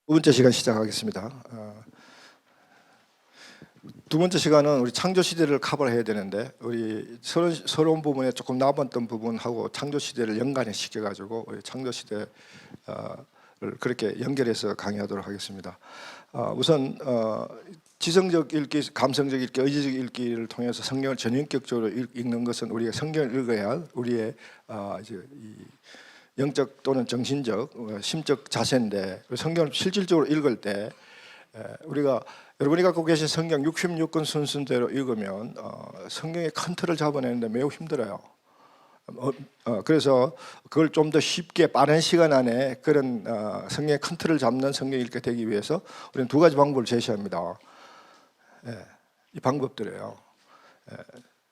두 번째 시간 시작하겠습니다. 두 번째 시간은 우리 창조 시대를 커버해야 되는데 우리 서러운 부분에 조금 남았던 부분하고 창조 시대를 연관해 시켜가지고 우리 창조 시대를 그렇게 연결해서 강의하도록 하겠습니다. 우선 지성적 읽기, 감성적 읽기, 의지적 읽기를 통해서 성경을 전인격적으로 읽는 것은 우리가 성경을 읽어야 우리의 이제 이 영적 또는 정신적, 심적 자세인데 성경을 실질적으로 읽을 때 우리가 여러분이 갖고 계신 성경 66권 순서대로 읽으면 성경의 큰 틀을 잡아내는데 매우 힘들어요. 그래서 그걸 좀 더 쉽게 빠른 시간 안에 그런 성경의 큰 틀을 잡는 성경 읽게 되기 위해서 우리는 두 가지 방법을 제시합니다. 이 방법들이에요.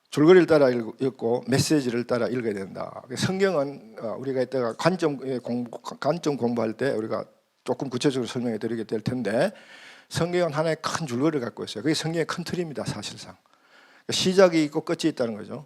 줄거리를 따라 읽고 메시지를 따라 읽어야 된다. 성경은 우리가 이따가 관점 공부할 때 우리가 조금 구체적으로 설명해 드리게 될 텐데 성경은 하나의 큰 줄거리를 갖고 있어요. 그게 성경의 큰 틀입니다. 사실상 시작이 있고 끝이 있다는 거죠.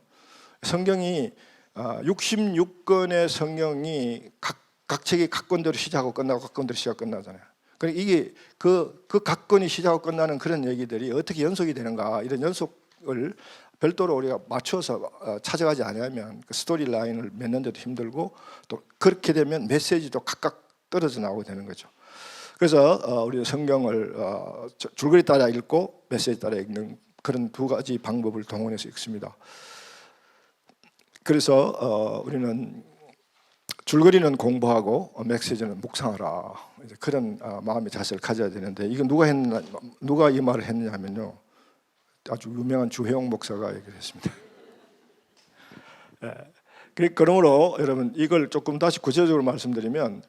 성경이 66권의 성경이 각 책이 각 권대로 시작하고 끝나고 각 권대로 시작 끝나잖아요. 그러니까 이게 그 각 권이 시작하고 끝나는 그런 얘기들이 어떻게 연속이 되는가, 이런 연속을 별도로 우리가 맞춰서 찾아가지 않으면 그 스토리 라인을 맺는데도 힘들고, 또 그렇게 되면 메시지도 각각 떨어져 나오게 되는 거죠. 그래서 우리 성경을 줄거리 따라 읽고 메시지 따라 읽는 그런 두 가지 방법을 동원해서 읽습니다. 그래서 우리는 줄거리는 공부하고 메시지는 묵상하라, 이제 그런 마음의 자세를 가져야 되는데, 이건 누가 이 말을 했냐면요, 아주 유명한 주혜영 목사가 얘기를 했습니다. 그러므로 여러분 이걸 조금 다시 구체적으로 말씀드리면,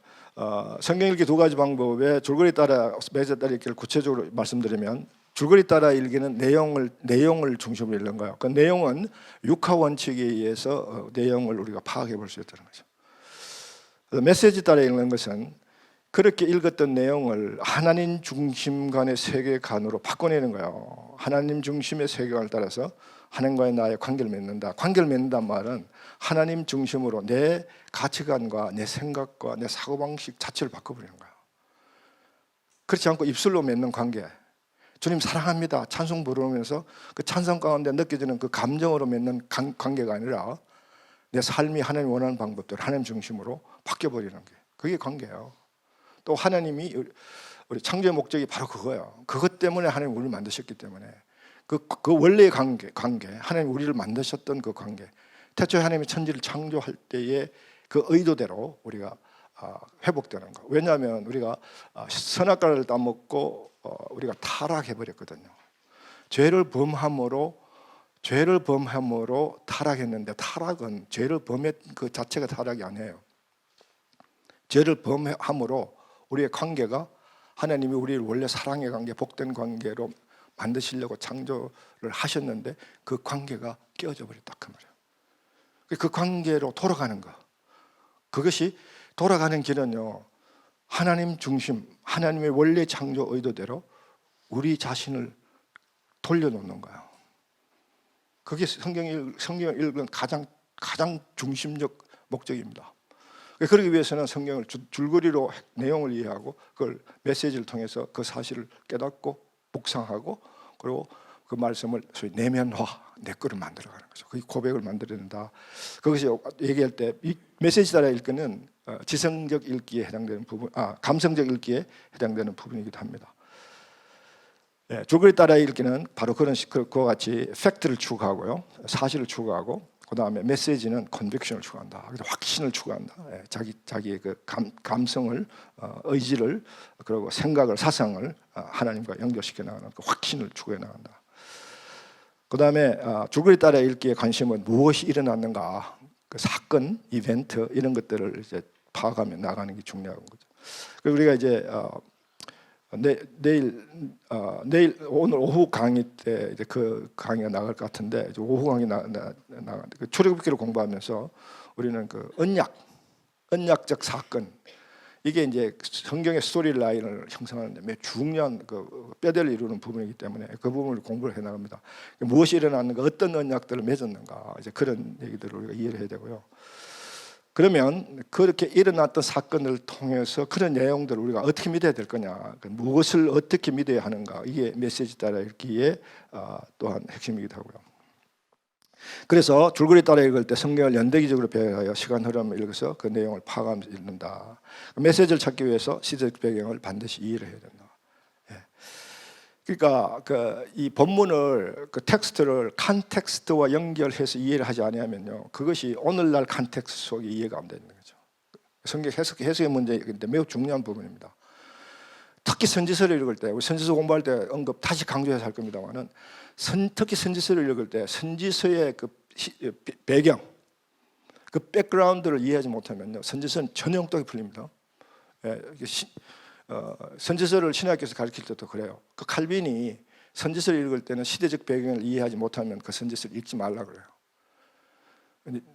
성경 읽기 두 가지 방법에 줄거리 따라 메시지 따라 읽기를 구체적으로 말씀드리면, 줄거리 따라 읽기는 내용을 중심으로 읽는 거예요. 그 내용은 육하 원칙에 의해서 내용을 우리가 파악해 볼 수 있다는 거죠. 메시지 따라 읽는 것은 그렇게 읽었던 내용을 하나님 중심관의 세계관으로 바꿔내는 거예요. 하나님 중심의 세계관을 따라서 하나님과의 나의 관계를 맺는다. 관계를 맺는다는 말은 하나님 중심으로 내 가치관과 내 생각과 내 사고방식 자체를 바꿔버리는 거예요. 그렇지 않고 입술로 맺는 관계, 주님 사랑합니다 찬송 부르면서 그 찬송 가운데 느껴지는 그 감정으로 맺는 관계가 아니라 내 삶이 하나님 원하는 방법대로 하나님 중심으로 바뀌어버리는 게, 그게 관계예요. 또 하나님이 우리 창조의 목적이 바로 그거예요. 그것 때문에 하나님 우리를 만드셨기 때문에 그 원래의 관계, 하나님 우리를 만드셨던 그 관계, 태초에 하나님이 천지를 창조할 때의 그 의도대로 우리가 회복되는 거. 왜냐하면 우리가 선악과를 따먹고 우리가 타락해버렸거든요. 죄를 범함으로 타락했는데, 타락은 죄를 범한 그 자체가 타락이 아니에요. 죄를 범함으로 우리의 관계가, 하나님이 우리를 원래 사랑의 관계, 복된 관계로 만드시려고 창조를 하셨는데 그 관계가 깨어져 버렸다 그 말이에요. 그 관계로 돌아가는 거, 그것이 돌아가는 길은요, 하나님 중심, 하나님의 원래 창조 의도대로 우리 자신을 돌려놓는 거예요. 그게 성경을 읽는 가장 중심적 목적입니다. 그러기 위해서는 성경을 줄거리로 내용을 이해하고 그걸 메시지를 통해서 그 사실을 깨닫고 묵상하고, 그리고 그 말씀을 소위 내면화, 내 거를 만들어가는 거죠. 그 고백을 만들어야 된다. 그것이 얘기할 때 이 메시지 따라 읽기는 지성적 읽기에 해당되는 부분, 감성적 읽기에 해당되는 부분이기도 합니다. 줄거리 따라 읽기는 바로 그와 같이 팩트를 추구하고요, 사실을 추구하고, 그 다음에 메시지는 컨빅션을 추구한다. 확신을 추구한다. 자기의 그 감성을, 의지를, 그리고 생각을, 사상을 하나님과 연결시켜 나가는 그 확신을 추구해 나간다. 그 다음에 줄거리 따라 읽기의 관심은 무엇이 일어났는가, 그 사건, 이벤트 이런 것들을 이제 파악하며 나가는 게 중요한 거죠. 그리고 우리가 이제 내일 오늘 오후 강의 때 이제 그 강의가 나갈 것 같은데, 오후 강의 그 출애굽기를 공부하면서 우리는 그 언약적 사건, 이게 이제 성경의 스토리 라인을 형성하는데 매우 중요한 그 뼈대를 이루는 부분이기 때문에 그 부분을 공부를 해 나갑니다. 무엇이 일어났는가, 어떤 언약들을 맺었는가, 이제 그런 얘기들을 우리가 이해를 해야 되고요. 그러면 그렇게 일어났던 사건을 통해서 그런 내용들을 우리가 어떻게 믿어야 될 거냐, 무엇을 어떻게 믿어야 하는가, 이게 메시지 따라 읽기에 또한 핵심이기도 하고요. 그래서 줄거리 따라 읽을 때 성경을 연대기적으로 배열하여 시간 흐름을 읽어서 그 내용을 파악하면서 읽는다. 메시지를 찾기 위해서 시대적 배경을 반드시 이해를 해야 된다. 그러니까 이 본문을 그 텍스트를 컨텍스트와 연결해서 이해를 하지 않으면요, 그것이 오늘날 컨텍스트 속에 이해가 안 되는 거죠. 성경 해석의 문제인데 매우 중요한 부분입니다. 특히 선지서를 읽을 때, 우리 선지서 공부할 때 언급 다시 강조해서 할 겁니다만은, 특히 선지서를 읽을 때 선지서의 그 배경, 그 백그라운드를 이해하지 못하면요, 선지서는 전혀 엉뚱하게 풀립니다. 선지서를 신학교에서 가르칠 때도 그래요. 그 칼빈이 선지서를 읽을 때는 시대적 배경을 이해하지 못하면 그 선지서를 읽지 말라 그래요.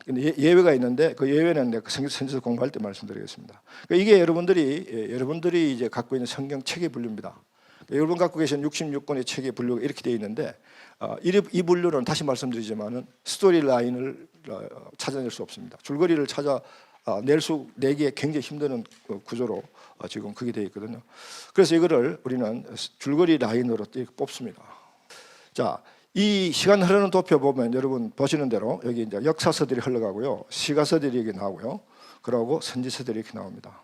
근데 예외가 있는데 그 예외는 내가 선지서 공부할 때 말씀드리겠습니다. 그러니까 이게 여러분들이 이제 갖고 있는 성경 책의 분류입니다. 여러분 갖고 계신 66권의 책의 분류가 이렇게 되어 있는데, 이 분류는 다시 말씀드리지만은 스토리 라인을 찾아낼 수 없습니다. 줄거리를 내기에 굉장히 힘든 구조로 지금 그게 되어 있거든요. 그래서 이거를 우리는 줄거리 라인으로 뽑습니다. 자, 이 시간 흐르는 도표 보면 여러분 보시는 대로 여기 이제 역사서들이 흘러가고요, 시가서들이 여기 나오고요, 그러고 선지서들이 이렇게 나옵니다.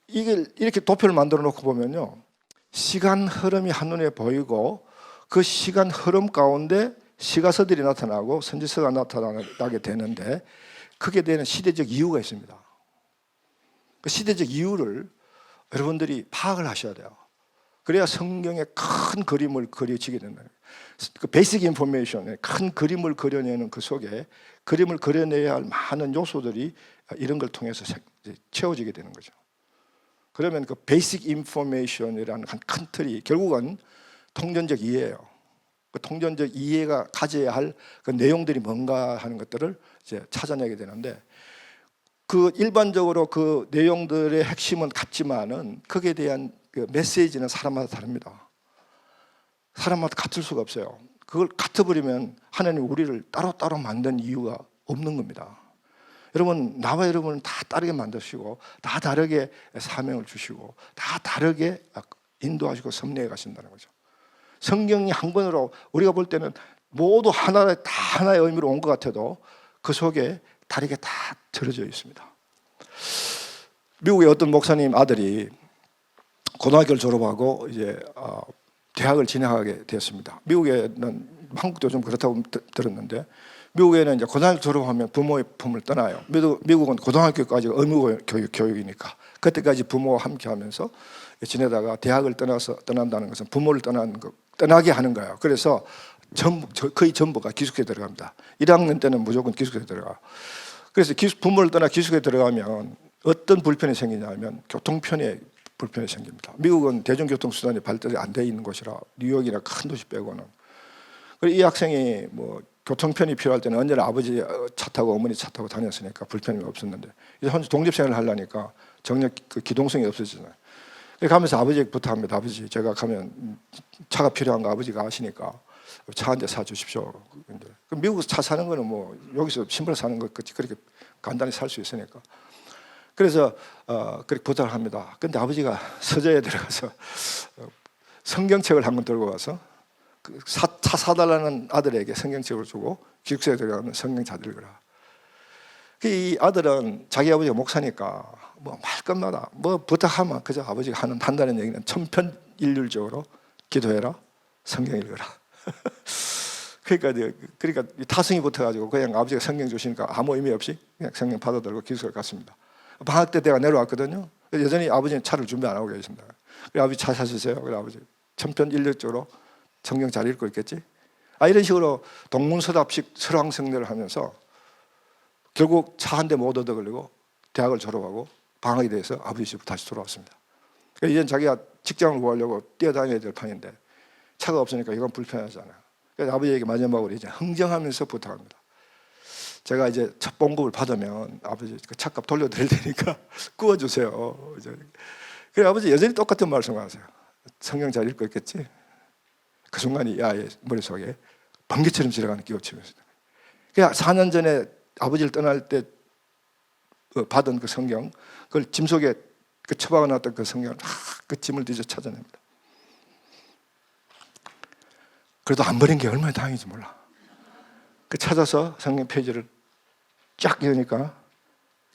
이걸 이렇게 도표를 만들어 놓고 보면요, 시간 흐름이 한눈에 보이고 그 시간 흐름 가운데 시가서들이 나타나고 선지서가 나타나게 되는데, 그게 되는 시대적 이유가 있습니다. 그 시대적 이유를 여러분들이 파악을 하셔야 돼요. 그래야 성경의 큰 그림을 그려지게 된다. 그 베이직 인포메이션의 큰 그림을 그려내는 그 속에 그림을 그려내야 할 많은 요소들이 이런 걸 통해서 채워지게 되는 거죠. 그러면 그 베이직 인포메이션이라는 큰 틀이 결국은 통전적 이해예요. 그 통전적 이해가 가져야 할 그 내용들이 뭔가 하는 것들을 이제 찾아내게 되는데, 그 일반적으로 그 내용들의 핵심은 같지만은 거기에 대한 그 메시지는 사람마다 다릅니다. 사람마다 같을 수가 없어요. 그걸 같아버리면 하나님 우리를 따로따로 만든 이유가 없는 겁니다. 여러분, 나와 여러분은 다 다르게 만드시고 다 다르게 사명을 주시고 다 다르게 인도하시고 섭리해 가신다는 거죠. 성경이 한 권으로 우리가 볼 때는 모두 하나의 의미로 온 것 같아도 그 속에 다르게 다 들어져 있습니다. 미국의 어떤 목사님 아들이 고등학교를 졸업하고 이제 대학을 진학하게 되었습니다. 미국에는, 한국도 좀 그렇다고 들었는데, 미국에는 이제 고등학교 졸업하면 부모의 품을 떠나요. 미국은 고등학교까지 의무 교육이니까 그때까지 부모와 함께하면서 지내다가 대학을 떠난다는 것은 부모를 떠나게 하는 거예요. 그래서 거의 전부가 기숙교에 들어갑니다. 1학년 때는 무조건 기숙교에 들어가요. 그래서 부모를 떠나 기숙교에 들어가면 어떤 불편이 생기냐면 교통편에 불편이 생깁니다. 미국은 대중교통수단이 발달이 안 돼 있는 곳이라, 뉴욕이나 큰 도시 빼고는. 그리고 이 학생이 뭐 교통편이 필요할 때는 언제나 아버지 차 타고 어머니 차 타고 다녔으니까 불편이 없었는데, 이제 혼자 독립생활을 하려니까 정녕 그 기동성이 없어지잖아요. 그래서 가면서 아버지에게 부탁합니다. 아버지, 제가 가면 차가 필요한 거 아버지가 아시니까 차 한 대 사주십시오. 미국에서 차 사는 거는 뭐 여기서 신발 사는 것 같이 그렇게 간단히 살 수 있으니까. 그래서 그렇게 부탁을 합니다. 근데 아버지가 서재에 들어가서 성경책을 한 권 들고 와서 차 사달라는 아들에게 성경책을 주고 기숙사에 들어가면 성경 잘 읽으라. 이 아들은 자기 아버지가 목사니까 뭐 말끝마다 뭐 부탁하면 그저 아버지가 한다는 얘기는 천편일률적으로 기도해라, 성경 읽어라. 그러니까 타성이 붙어가지고 그냥 아버지가 성경 주시니까 아무 의미 없이 그냥 성경 받아들고 기숙사에 갔습니다. 방학 때 내가 내려왔거든요. 여전히 아버지는 차를 준비 안 하고 계십니다. 그래, 아버지 차 사주세요. 그래, 아버지 천편일률적으로 성경 잘 읽고 있겠지? 이런 식으로 동문서답식 설왕설래를 하면서 결국 차 한 대 못 얻어 걸리고 대학을 졸업하고 방학이 돼서 아버지 집으로 다시 돌아왔습니다. 이제는 자기가 직장을 구하려고 뛰어다녀야 될 판인데 차가 없으니까 이건 불편하잖아요. 그래서 아버지에게 마지막으로 이제 흥정하면서 부탁합니다. 제가 이제 첫 봉급을 받으면 아버지 그 차값 돌려드릴 테니까 구워주세요. 그래, 아버지 여전히 똑같은 말씀을 하세요. 성경 잘 읽고 있겠지? 그 순간이 아이의 머릿속에 번개처럼 지나가는 끼워치면서. 그냥 4년 전에 아버지를 떠날 때 받은 그 성경, 그걸 짐 속에 처박아 놨던 그 성경을 그 짐을 뒤져 찾아냅니다. 그래도 안 버린 게 얼마나 다행인지 몰라. 그 찾아서 성경 페이지를 쫙 여니까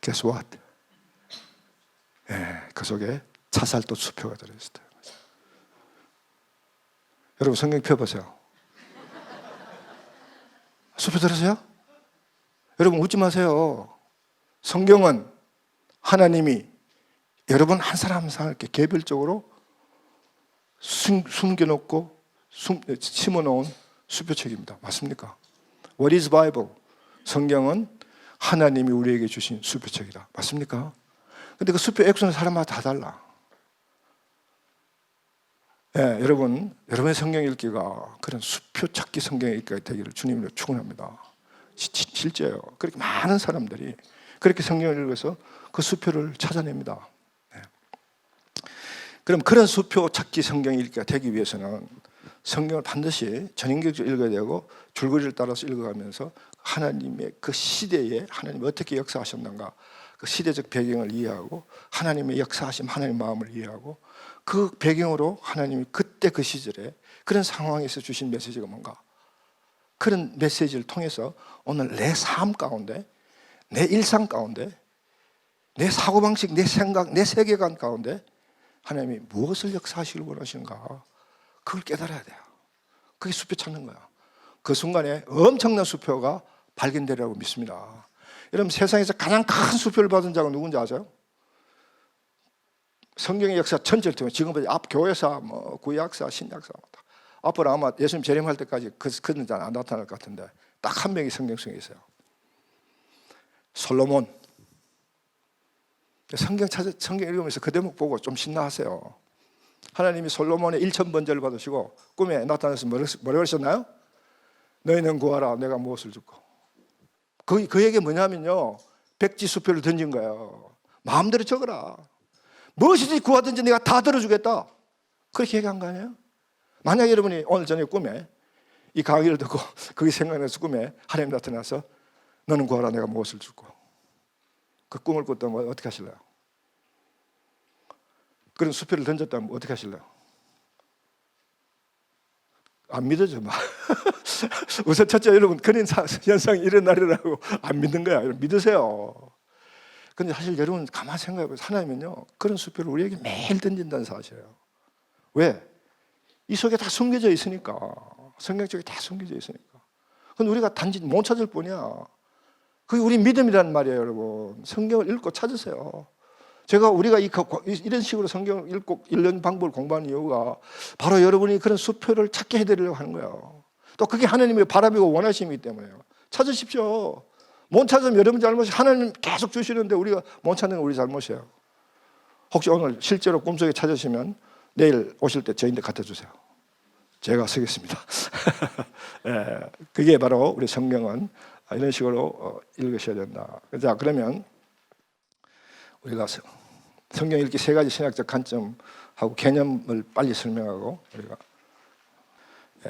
guess what? 그 속에 차살도 수표가 들어있어요. 여러분 성경 펴보세요. 수표 들으세요? 여러분 웃지 마세요. 성경은 하나님이 여러분 한 사람 한 사람 이렇게 개별적으로 숨겨놓고 심어놓은 수표책입니다. 맞습니까? What is Bible? 성경은 하나님이 우리에게 주신 수표책이다. 맞습니까? 근데 그 수표 액수는 사람마다 다 달라. 여러분의 성경 읽기가 그런 수표 찾기 성경 읽기가 되기를 주님으로 축원합니다. 실제요. 그렇게 많은 사람들이 그렇게 성경을 읽어서 그 수표를 찾아냅니다. 그럼 그런 수표 찾기 성경 읽기가 되기 위해서는 성경을 반드시 전인격적으로 읽어야 되고 줄거리를 따라서 읽어가면서 하나님의 그 시대에 하나님이 어떻게 역사하셨는가, 그 시대적 배경을 이해하고 하나님의 역사하심, 하나님의 마음을 이해하고 그 배경으로 하나님이 그때 그 시절에 그런 상황에서 주신 메시지가 뭔가, 그런 메시지를 통해서 오늘 내 삶 가운데, 내 일상 가운데, 내 사고방식, 내 생각, 내 세계관 가운데 하나님이 무엇을 역사하시길 원하시는가, 그걸 깨달아야 돼요. 그게 수표 찾는 거야. 그 순간에 엄청난 수표가 발견되리라고 믿습니다. 여러분 세상에서 가장 큰 수표를 받은 자가 누군지 아세요? 성경의 역사 전체를 통해 지금까지 앞 교회사, 구약사, 신약사 앞으로 아마 예수님 재림할 때까지 그는 잘 안 나타날 것 같은데 딱 한 명이 성경 속에 있어요. 솔로몬. 성경 읽으면서 그 대목 보고 좀 신나하세요. 하나님이 솔로몬의 1000번제를 받으시고 꿈에 나타나서 뭐라고 하셨나요? 너희는 구하라, 내가 무엇을 줄까? 그 얘기 뭐냐면요, 백지 수표를 던진 거예요. 마음대로 적어라. 무엇이든지 구하든지 내가 다 들어주겠다. 그렇게 얘기한 거 아니에요? 만약 여러분이 오늘 저녁 꿈에 이 강의를 듣고 그게 생각나서 꿈에 하나님 나타나서 너는 구하라, 내가 무엇을 줄까? 그 꿈을 꿨다면 어떻게 하실래요? 그런 수표를 던졌다면 어떻게 하실래요? 안 믿어져 막. 우선 첫째, 여러분 그런 현상이 일어나리라고 안 믿는 거야. 여러분 믿으세요. 근데 사실 여러분 가만히 생각해보세요. 하나님은요 그런 수표를 우리에게 매일 던진다는 사실이에요. 왜? 이 속에 다 숨겨져 있으니까. 성경 속에 다 숨겨져 있으니까. 근데 우리가 단지 못 찾을 뿐이야. 그게 우리 믿음이라는 말이에요. 여러분 성경을 읽고 찾으세요. 우리가 이런 식으로 성경을 읽고 1년 방법을 공부하는 이유가 바로 여러분이 그런 수표를 찾게 해드리려고 하는 거예요. 또 그게 하나님의 바람이고 원하심이기 때문에요. 찾으십시오. 못 찾으면 여러분 잘못이, 하나님 계속 주시는데 우리가 못 찾는 건 우리 잘못이에요. 혹시 오늘 실제로 꿈속에 찾으시면 내일 오실 때 저희한테 갖다 주세요. 제가 쓰겠습니다. 그게 바로 우리 성경은 이런 식으로 읽으셔야 된다. 자, 그러면 우리가 성경 읽기 3가지 신학적 관점하고 개념을 빨리 설명하고 우리가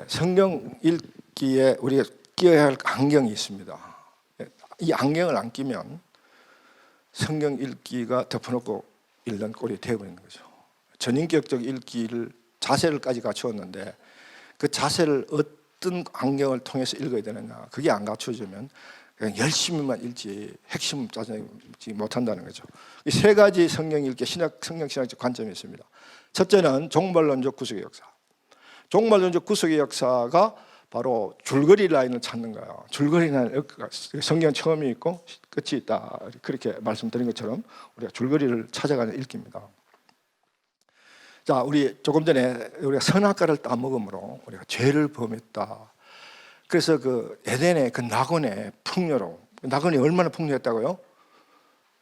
성경 읽기에 우리가 끼어야 할 안경이 있습니다. 이 안경을 안 끼면 성경 읽기가 덮어놓고 읽는 꼴이 되어버리는 거죠. 전인격적 읽기를 자세를까지 갖추었는데 그 자세를 어떤 안경을 통해서 읽어야 되느냐, 그게 안 갖춰지면 그냥 열심히만 읽지 핵심은 짜증내지 못한다는 거죠. 이 3가지 성경 읽기 성경 신학적 관점이 있습니다. 첫째는 종말론적 구속의 역사. 종말론적 구속의 역사가 바로 줄거리 라인을 찾는 거예요. 줄거리 라인, 성경 처음이 있고 끝이 있다, 그렇게 말씀드린 것처럼 우리가 줄거리를 찾아가는 읽기입니다. 자, 우리 조금 전에 우리가 선악과를 따먹음으로 우리가 죄를 범했다. 그래서 그 에덴의 그 낙원의 풍요로움, 낙원이 얼마나 풍요했다고요?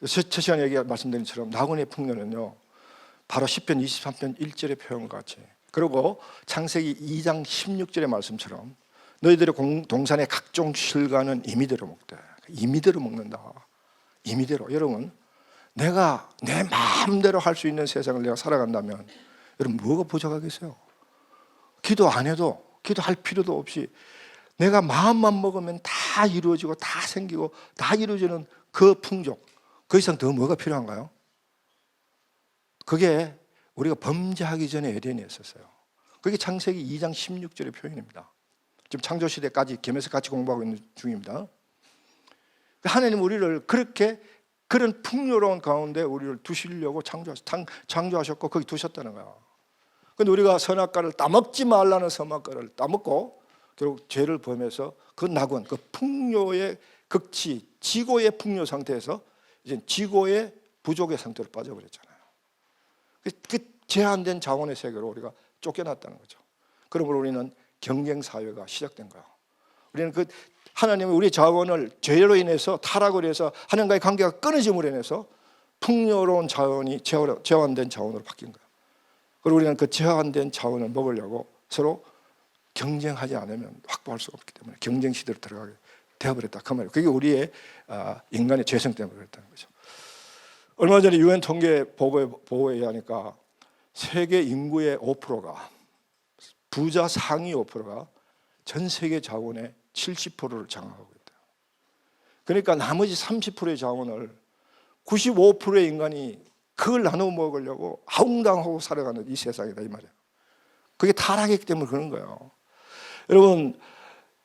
첫 시간에 말씀드린 것처럼 낙원의 풍요는요 바로 시편 23편 1절의 표현과 같이, 그리고 창세기 2장 16절의 말씀처럼 너희들의 동산의 각종 실과는 임의대로 먹되, 임의대로 먹는다. 임의대로. 여러분 내가 내 마음대로 할 수 있는 세상을 내가 살아간다면 여러분 뭐가 부족하겠어요? 기도 안 해도, 기도할 필요도 없이 내가 마음만 먹으면 다 이루어지고 다 생기고 다 이루어지는 그 풍족, 그 이상 더 뭐가 필요한가요? 그게 우리가 범죄하기 전에 에덴에 있었어요. 그게 창세기 2장 16절의 표현입니다. 지금 창조시대까지 겸해서 같이 공부하고 있는 중입니다. 하나님 우리를 그렇게 그런 풍요로운 가운데 우리를 두시려고 창조하셨고 거기 두셨다는 거야. 근데 우리가 선악과를 따먹지 말라는 선악과를 따먹고 결국 죄를 범해서 그 낙원, 그 풍요의 극치, 지고의 풍요 상태에서 이제 지고의 부족의 상태로 빠져버렸잖아요. 그 제한된 자원의 세계로 우리가 쫓겨났다는 거죠. 그러므로 우리는 경쟁 사회가 시작된 거야. 우리는 그 하나님이 우리 자원을 죄로 인해서 타락으로 해서 하나님과의 관계가 끊어짐으로 인해서 풍요로운 자원이 제한된 자원으로 바뀐 거야. 그리고 우리는 그 제한된 자원을 먹으려고 서로 경쟁하지 않으면 확보할 수가 없기 때문에 경쟁 시대로 들어가게 되어버렸다 그 말이에요. 그게 우리의 인간의 죄성 때문에 그랬다는 거죠. 얼마 전에 유엔 통계 보고에 의하니까 세계 인구의 5%가 부자 상위 5%가 전 세계 자원의 70%를 장악하고 있다. 그러니까 나머지 30%의 자원을 95%의 인간이 그걸 나눠 먹으려고 아웅당하고 살아가는 이 세상이다 이 말이에요. 그게 타락이기 때문에 그런 거예요. 여러분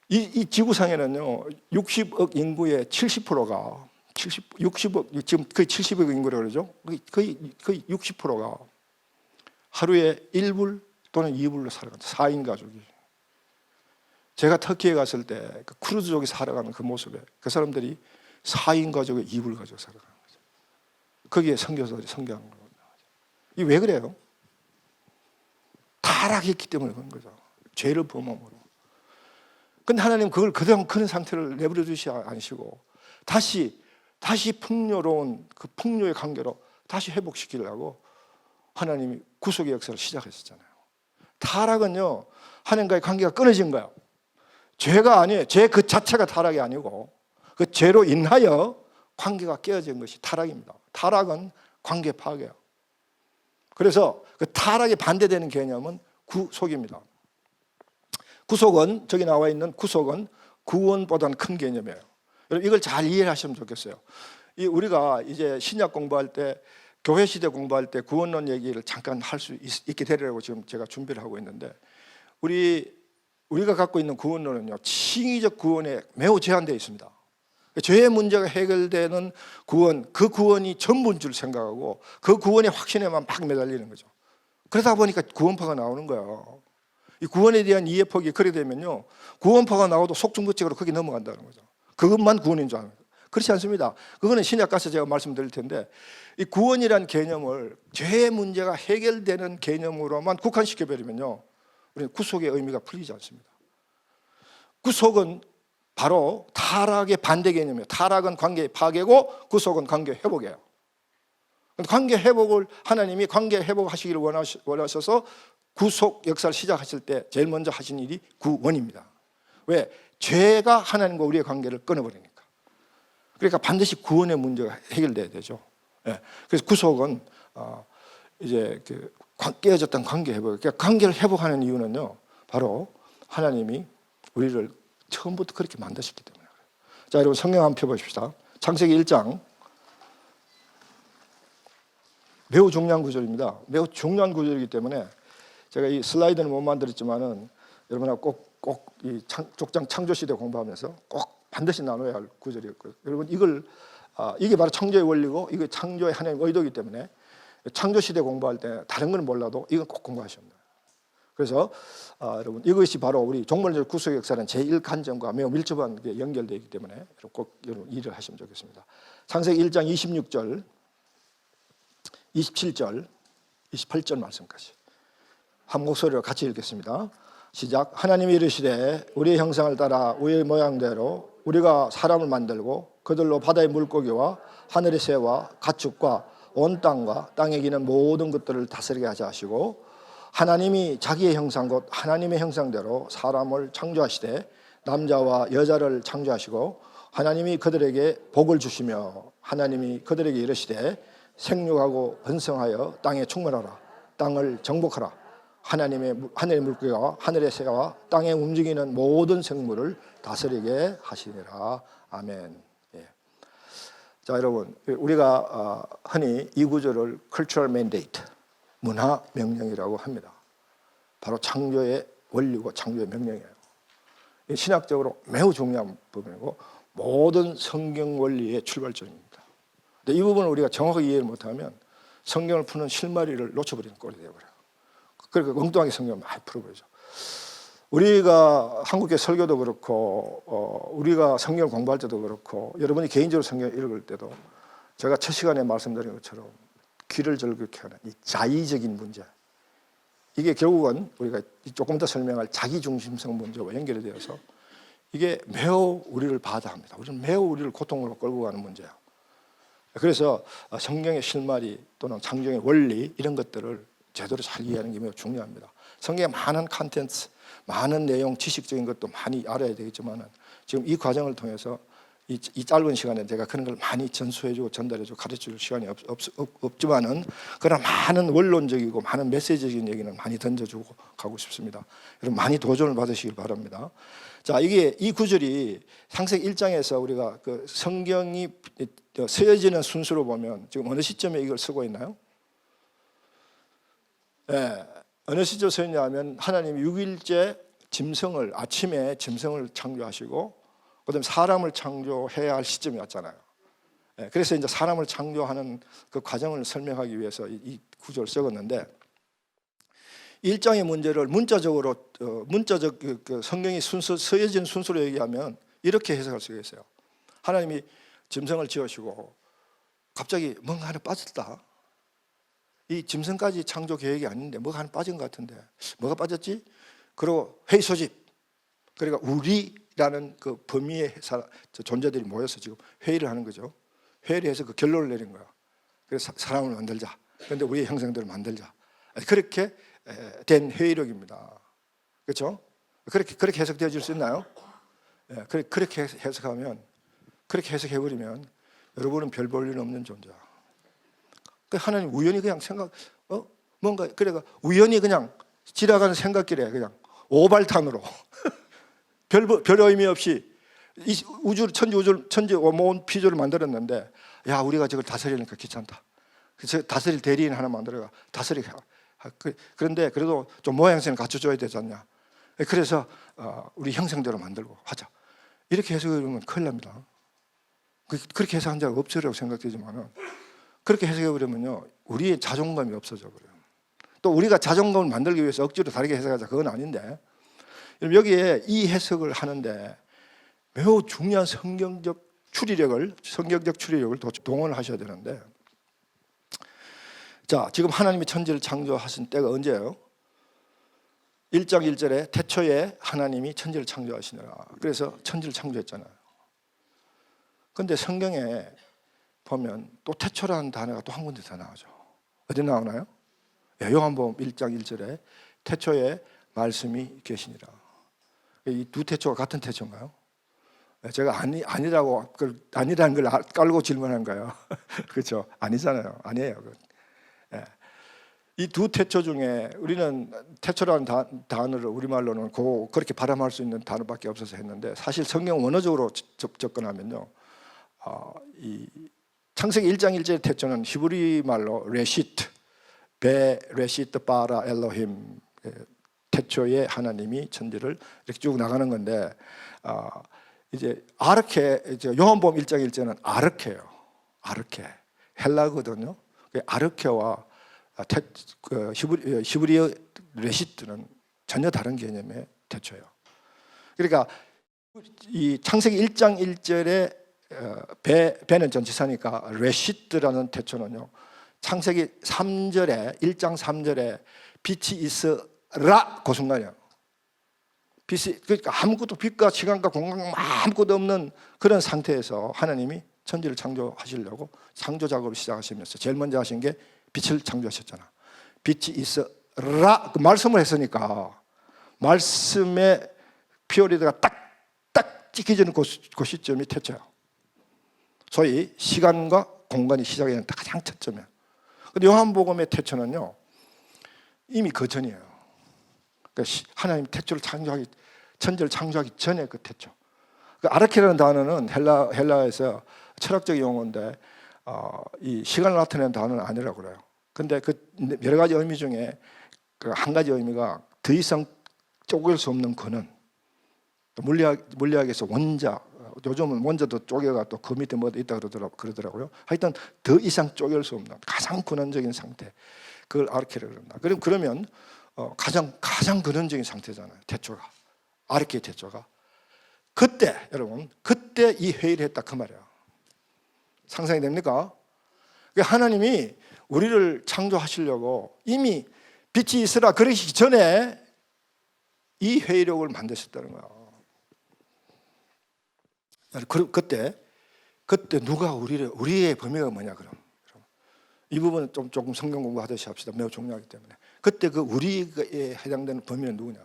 이 지구상에는요 60억 인구의 70%가 60억 지금 거의 70억 인구라고 그러죠. 거의 60%가 하루에 1불 또는 2불로 살아간다. 4인 가족이. 제가 터키에 갔을 때 그 크루즈족이 살아가는 그 모습에 그 사람들이 4인 가족에 2불 가지고 살아가는 거죠. 거기에 선교사들이 선교한 거예요. 이게 왜 그래요? 타락했기 때문에 그런 거죠. 죄를 범함으로. 근데 하나님 그걸 그런 상태를 내버려 두시지 않으시고 다시 풍요로운 그 풍요의 관계로 다시 회복시키려고 하나님이 구속의 역사를 시작했었잖아요. 타락은요 하나님과의 관계가 끊어진 거예요. 죄가 아니에요. 죄 그 자체가 타락이 아니고 그 죄로 인하여 관계가 깨어진 것이 타락입니다. 타락은 관계 파괴예요. 그래서 그 타락에 반대되는 개념은 구속입니다. 구속은 저기 나와 있는 구속은 구원보다는 큰 개념이에요. 여러분 이걸 잘 이해하시면 좋겠어요. 우리가 이제 신약 공부할 때 교회 시대 공부할 때 구원론 얘기를 잠깐 할 수 있게 되리라고 지금 제가 준비를 하고 있는데 우리가 갖고 있는 구원론은요 칭의적 구원에 매우 제한되어 있습니다. 죄의 문제가 해결되는 구원, 그 구원이 전부인 줄 생각하고 그 구원의 확신에만 막 매달리는 거죠. 그러다 보니까 구원파가 나오는 거예요. 이 구원에 대한 이해폭이 그래 되면요 구원파가 나와도 속중부책으로 거기 넘어간다는 거죠. 그것만 구원인 줄 아는 거예요. 그렇지 않습니다. 그거는 신약 가서 제가 말씀드릴 텐데 이 구원이라는 개념을 죄의 문제가 해결되는 개념으로만 국한시켜버리면요 우리는 구속의 의미가 풀리지 않습니다. 구속은 바로 타락의 반대 개념이에요. 타락은 관계 파괴고 구속은 관계 회복이에요. 관계 회복을 하나님이 관계 회복하시기를 원하셔서 구속 역사를 시작하실 때 제일 먼저 하신 일이 구원입니다. 왜? 죄가 하나님과 우리의 관계를 끊어버리니까. 그러니까 반드시 구원의 문제가 해결돼야 되죠. 예. 그래서 구속은 이제 그 깨어졌던 관계 회복. 그러니까 관계를 회복하는 이유는요, 바로 하나님이 우리를 처음부터 그렇게 만드셨기 때문에 그래요. 자, 여러분 성경 한번 펴보십시다. 창세기 1장. 매우 중요한 구절입니다. 매우 중요한 구절이기 때문에 제가 이 슬라이드는 못 만들었지만은 여러분하고 꼭 이 족장 창조시대 공부하면서 꼭 반드시 나눠야 할 구절이었고요. 여러분 이게 바로 창조의 원리고 이게 창조의 하나님의 의도이기 때문에 창조시대 공부할 때 다른 건 몰라도 이건 꼭 공부하셔야 합니다. 그래서 여러분 이것이 바로 우리 종말적 구속의 역사는 제1간정과 매우 밀접한 게 연결되어 있기 때문에 꼭 여러분 이해를 하시면 좋겠습니다. 창세기 1장 26절 27절 28절 말씀까지 한 목소리로 같이 읽겠습니다. 시작. 하나님이 이르시되 우리의 형상을 따라 우리의 모양대로 우리가 사람을 만들고 그들로 바다의 물고기와 하늘의 새와 가축과 온 땅과 땅에 기는 모든 것들을 다스리게 하자 하시고 하나님이 자기의 형상 곧 하나님의 형상대로 사람을 창조하시되 남자와 여자를 창조하시고 하나님이 그들에게 복을 주시며 하나님이 그들에게 이르시되 생육하고 번성하여 땅에 충만하라 땅을 정복하라 하나님의 하늘의 물고기와 하늘의 새와 땅에 움직이는 모든 생물을 다스리게 하시니라. 아멘. 예. 자, 여러분, 우리가 흔히 이 구절을 cultural mandate, 문화 명령이라고 합니다. 바로 창조의 원리고 창조의 명령이에요. 신학적으로 매우 중요한 부분이고 모든 성경 원리의 출발점입니다. 근데 이 부분을 우리가 정확하게 이해를 못하면 성경을 푸는 실마리를 놓쳐버리는 꼴이 되어버려요. 그러니까 엉뚱하게 성경을 많이 풀어버리죠. 우리가 한국의 설교도 그렇고 우리가 성경을 공부할 때도 그렇고 여러분이 개인적으로 성경을 읽을 때도 제가 첫 시간에 말씀드린 것처럼 귀를 절극해 하는 이 자의적인 문제, 이게 결국은 우리가 조금 더 설명할 자기중심성 문제와 연결이 되어서 이게 매우 우리를 바다합니다. 매우 우리를 고통으로 끌고 가는 문제예요. 그래서 성경의 실마리 또는 창조의 원리 이런 것들을 제대로 잘 이해하는 게 매우 중요합니다. 성경에 많은 컨텐츠, 많은 내용, 지식적인 것도 많이 알아야 되겠지만 지금 이 과정을 통해서 이 짧은 시간에 제가 그런 걸 많이 전수해주고 전달해주고 가르쳐줄 시간이 없지만은 그러나 많은 원론적이고 많은 메시지적인 얘기는 많이 던져주고 가고 싶습니다. 여러분 많이 도전을 받으시길 바랍니다. 자, 이게 이 구절이 창세기 1장에서 우리가 그 성경이 쓰여지는 순서로 보면 지금 어느 시점에 이걸 쓰고 있나요? 네, 어느 시점에 쓰였냐 하면 하나님이 6일째 짐승을 아침에 짐승을 창조하시고 그다음에 사람을 창조해야 할 시점이 왔잖아요. 그래서 이제 사람을 창조하는 그 과정을 설명하기 위해서 이 구절을 적었는데 1장의 문제를 문자적 그 성경이 쓰여진 순서로 얘기하면 이렇게 해석할 수가 있어요. 하나님이 짐승을 지으시고 갑자기 뭔가 하나 빠졌다. 이 짐승까지 창조 계획이 아닌데 뭐가 하나 빠진 것 같은데 뭐가 빠졌지? 그리고 회의 소집, 그러니까 우리라는 그 범위의 존재들이 모여서 지금 회의를 하는 거죠. 회의를 해서 그 결론을 내린 거야. 그래서 사람을 만들자. 그런데 우리의 형상대로 만들자. 그렇게 된 회의록입니다. 그렇죠? 그렇게 해석되어질 수 있나요? 그렇게 해석하면, 그렇게 해석해버리면 여러분은 별 볼 일 없는 존재야. 하나님 우연히 그냥 뭔가 그래가 우연히 그냥 지나가는 생각길에 그냥 오발탄으로 별 의미 없이 이 우주 천지 온 피조를 만들었는데 야 우리가 저걸 다스리니까 귀찮다. 그래서 다스릴 대리인 하나 만들어가 다스리게. 그런데 그래도 좀 모양새는 갖춰줘야 되지 않냐. 그래서 우리 형상대로 만들고 하자. 이렇게 해석하면 큰일 납니다. 그렇게 해석한 자가 없으리라고 생각되지만은 그렇게 해석해버리면요 우리의 자존감이 없어져 버려요. 또 우리가 자존감을 만들기 위해서 억지로 다르게 해석하자 그건 아닌데 여기에 이 해석을 하는데 매우 중요한 성경적 추리력을 동원하셔야 되는데 자 지금 하나님이 천지를 창조하신 때가 언제예요? 1장 1절에 태초에 하나님이 천지를 창조하시느라 그래서 천지를 창조했잖아요. 그런데 성경에 보면 또 태초라는 단어가 또 한 군데 더 나오죠. 어디 나오나요? 요한복음 1장 1절에 태초에 말씀이 계시니라. 이 두 태초가 같은 태초인가요? 제가 아니라는 걸 깔고 질문한 거예요. 그렇죠? 아니잖아요. 아니에요. 이 두 태초 중에 우리는 태초라는 단어를 우리말로는 그렇게 발음할 수 있는 단어밖에 없어서 했는데 사실 성경 원어적으로 접근하면요, 이 창세기 1장 1절 태초는 히브리 말로 레시트, 베레시트 바라 엘로힘, 태초에 하나님이 천지를 이렇게 쭉 나가는 건데 이제 아르케, 요한복음 1장 1절은 아르케예요. 아르케 헬라거든요. 아르케와 히브리어 레시트는 전혀 다른 개념의 태초예요. 그러니까 이 창세기 1장 1절에 배는 전치사니까 레시트라는 태초는요 창세기 3절에 1장 3절에 빛이 있으라 그 순간이에요. 빛이 그러니까 아무것도 빛과 시간과 공간 아무것도 없는 그런 상태에서 하나님이 천지를 창조하시려고 창조 작업을 시작하시면서 제일 먼저 하신 게 빛을 창조하셨잖아. 빛이 있으라 그 말씀을 했으니까 말씀의 피어리드가 딱 찍혀지는 그 시점이 태초예요. 소위 시간과 공간이 시작되는 가장 첫점이에요. 근데 요한복음의 태초는요 이미 그 전이에요. 그러니까 하나님 천지를 창조하기 전에 그 태초. 그 아르케라는 단어는 헬라에서 철학적 용어인데 이 시간을 나타내는 단어는 아니라고 그래요. 근데 그 여러 가지 의미 중에 그 한 가지 의미가 더 이상 쪼갤 수 없는 근원. 물리학에서 원자, 요즘은 원자도 쪼개가 또 그 밑에 뭐 있다 그러더라고요. 하여튼 더 이상 쪼갤 수 없는 가장 근원적인 상태, 그걸 아르케라 그런다. 그러면 가장 근원적인 상태잖아요. 태초가, 아르케 태초가. 그때 여러분, 그때 이 회의를 했다 그 말이에요. 상상이 됩니까? 하나님이 우리를 창조하시려고 이미 빛이 있으라 그러시기 전에 이 회의록을 만드셨다는 거예요. 그때 누가 우리의 범위가 뭐냐 그럼 이 부분은 조금 성경 공부하듯이 합시다. 매우 중요하기 때문에. 그때 그 우리에 해당되는 범위는 누구냐?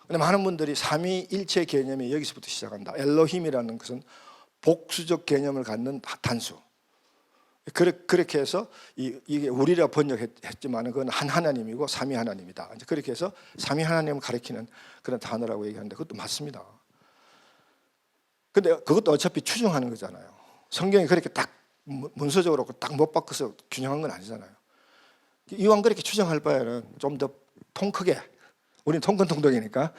근데 많은 분들이 삼위일체 개념이 여기서부터 시작한다. 엘로힘이라는 것은 복수적 개념을 갖는 단수. 그렇게 해서 이게 우리라 번역했지만 그건 한 하나님이고 삼위 하나님이다. 이제 그렇게 해서 삼위 하나님을 가리키는 그런 단어라고 얘기하는데 그것도 맞습니다. 근데 그것도 어차피 추정하는 거잖아요. 성경이 그렇게 딱 문서적으로 딱 못 바꿔서 균형한 건 아니잖아요. 이왕 그렇게 추정할 바에는 좀 더 통 크게, 우리는 통근통독이니까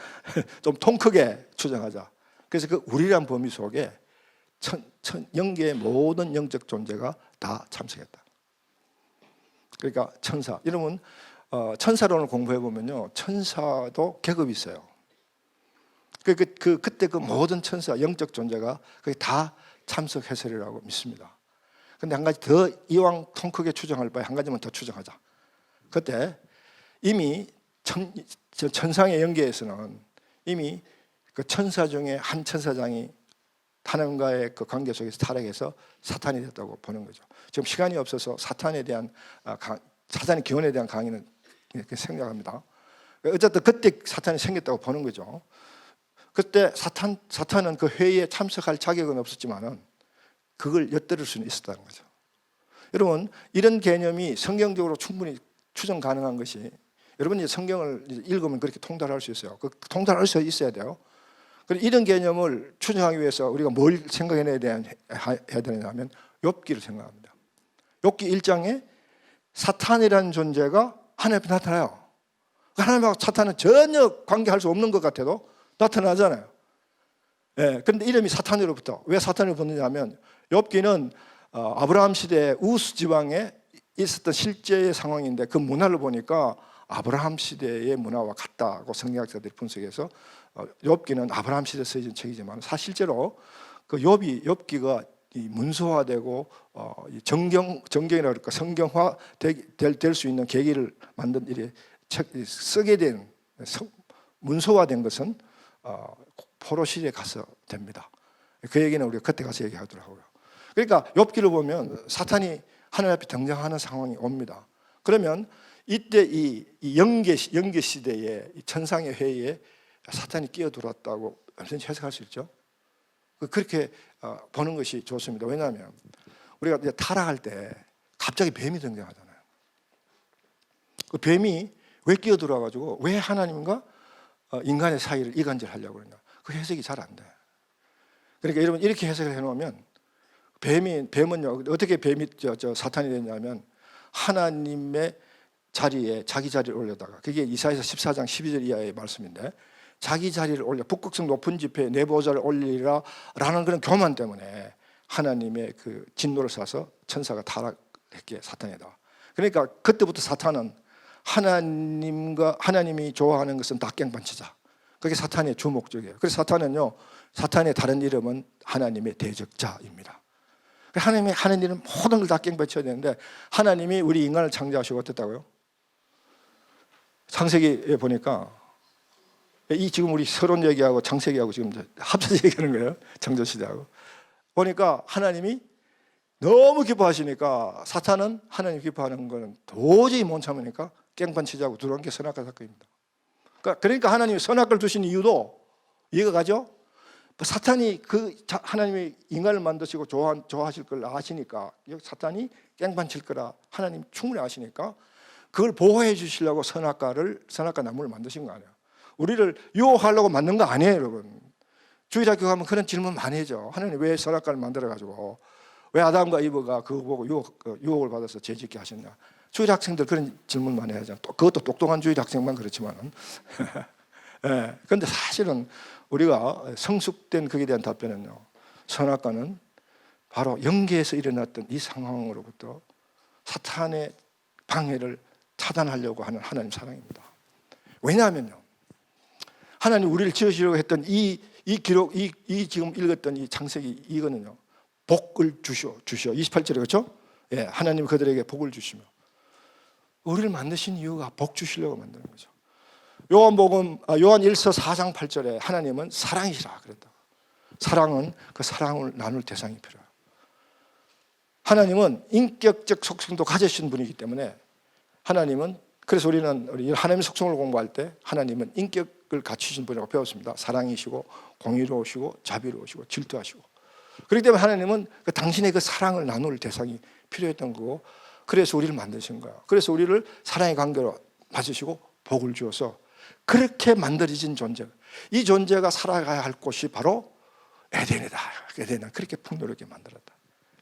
좀 통 크게 추정하자. 그래서 그 우리란 범위 속에 영계의 모든 영적 존재가 다 참석했다. 그러니까 천사. 여러분 천사론을 공부해 보면요, 천사도 계급이 있어요. 그때 그 모든 천사, 영적 존재가 거기 다 참석해서리라고 믿습니다. 근데 한 가지 더 이왕 통 크게 추정할 바에 한 가지만 더 추정하자. 그때 이미 천상의 영계에서는 이미 그 천사 중에 한 천사장이 하나님과의 그 관계 속에서 타락해서 사탄이 됐다고 보는 거죠. 지금 시간이 없어서 사탄의 기원에 대한 강의는 이렇게 생각합니다. 어쨌든 그때 사탄이 생겼다고 보는 거죠. 그때 사탄은 그 회의에 참석할 자격은 없었지만은 그걸 엿들을 수는 있었다는 거죠. 여러분, 이런 개념이 성경적으로 충분히 추정 가능한 것이, 여러분이 성경을 읽으면 그렇게 통달할 수 있어요. 그 통달할 수 있어야 돼요. 그래서 이런 개념을 추정하기 위해서 우리가 뭘 생각해야 되냐면 욥기를 생각합니다. 욥기 1장에 사탄이라는 존재가 하나님 앞에 나타나요. 하나님하고 사탄은 전혀 관계할 수 없는 것 같아도 나타나잖아요. 그런데 이름이 사탄으로부터, 왜 사탄을 붙느냐면 욥기는 아브라함 시대에 우스 지방에 있었던 실제의 상황인데 그 문화를 보니까 아브라함 시대의 문화와 같다고 성경학자들이 분석해서 욥기는 아브라함 시대에 쓰여진 책이지만 사실제로 그 욥기가 문서화되고 정경이라 그럴까, 성경화 될 수 있는 계기를 만든 쓰게 된 문서화된 것은 포로 시대에 가서 됩니다. 그 얘기는 우리가 그때 가서 얘기하더라고요. 그러니까 욥기를 보면 사탄이 하나님 앞에 등장하는 상황이 옵니다. 그러면 이때 이 영계 시대에 이 천상의 회의에 사탄이 끼어들었다고 완전히 해석할 수 있죠. 그렇게 보는 것이 좋습니다. 왜냐하면 우리가 이제 타락할 때 갑자기 뱀이 등장하잖아요. 그 뱀이 왜 끼어들어가지고 왜 하나님과 인간의 사이를 이간질하려고 그러냐? 그 해석이 잘 안 돼. 그러니까 여러분 이렇게 해석을 해놓으면 뱀은요 어떻게 뱀이 사탄이 되냐면 하나님의 자리에 자기 자리를 올려다가, 그게 이사야서 14장 12절 이하의 말씀인데, 자기 자리를 올려 북극성 높은 지표에 내 보좌를 올리라 라는 그런 교만 때문에 하나님의 그 진노를 쏴서 천사가 타락했기에 사탄이다. 그러니까 그때부터 사탄은 하나님이 좋아하는 것은 다 깽판치자. 그게 사탄의 주 목적이에요. 그래서 사탄은요, 사탄의 다른 이름은 하나님의 대적자입니다. 하나님이 하는 일은 모든 걸 다 깽판쳐야 되는데, 하나님이 우리 인간을 창조하시고 어땠다고요? 창세기에 보니까 지금 우리 서론 얘기하고 창세기하고 지금 합쳐서 얘기하는 거예요. 창조시대하고 보니까 하나님이 너무 기뻐하시니까 사탄은 하나님 기뻐하는 거는 도저히 못 참으니까 깽판 치자고 들어온 게 선악과 사건입니다. 그러니까 하나님이 선악과를 두신 이유도 이해가 가죠? 사탄이 하나님이 인간을 만드시고 좋아하실 걸 아시니까, 사탄이 깽판 칠 거라 하나님 충분히 아시니까 그걸 보호해 주시려고 선악과 나무를 만드신 거 아니에요. 우리를 유혹하려고 만든 거 아니에요, 여러분. 주일학교 가면 그런 질문 많이 해죠. 하나님 왜 선악과를 만들어가지고 왜 아담과 이브가 그거 보고 유혹을 받아서 죄짓게 하셨냐? 주일 학생들 그런 질문 많이 하잖아요. 그것도 똑똑한 주일 학생만 그렇지만은. 예. 그런데 사실은 우리가 성숙된 거기에 대한 답변은요. 선악과는 바로 영계에서 일어났던 이 상황으로부터 사탄의 방해를 차단하려고 하는 하나님 사랑입니다. 왜냐하면요, 하나님 우리를 지으시려고 했던 이 기록, 이 지금 읽었던 이 창세기 이거는요, 복을 주시오 28절에 그렇죠? 예, 하나님 그들에게 복을 주시며 우리를 만드신 이유가 복 주시려고 만드는 거죠. 요한 1서 4장 8절에 하나님은 사랑이시라 그랬다. 사랑은 그 사랑을 나눌 대상이 필요해요. 하나님은 인격적 속성도 가지신 분이기 때문에 하나님은, 그래서 우리는 하나님의 속성을 공부할 때 하나님은 인격을 갖추신 분이라고 배웠습니다. 사랑이시고 공의로우시고 자비로우시고 질투하시고. 그렇기 때문에 하나님은 당신의 그 사랑을 나눌 대상이 필요했던 거고, 그래서 우리를 만드신 거예요. 그래서 우리를 사랑의 관계로 맞으시고 복을 주어서 그렇게 만들어진 존재, 이 존재가 살아가야 할 곳이 바로 에덴이다. 에덴은 그렇게 풍요롭게 만들었다.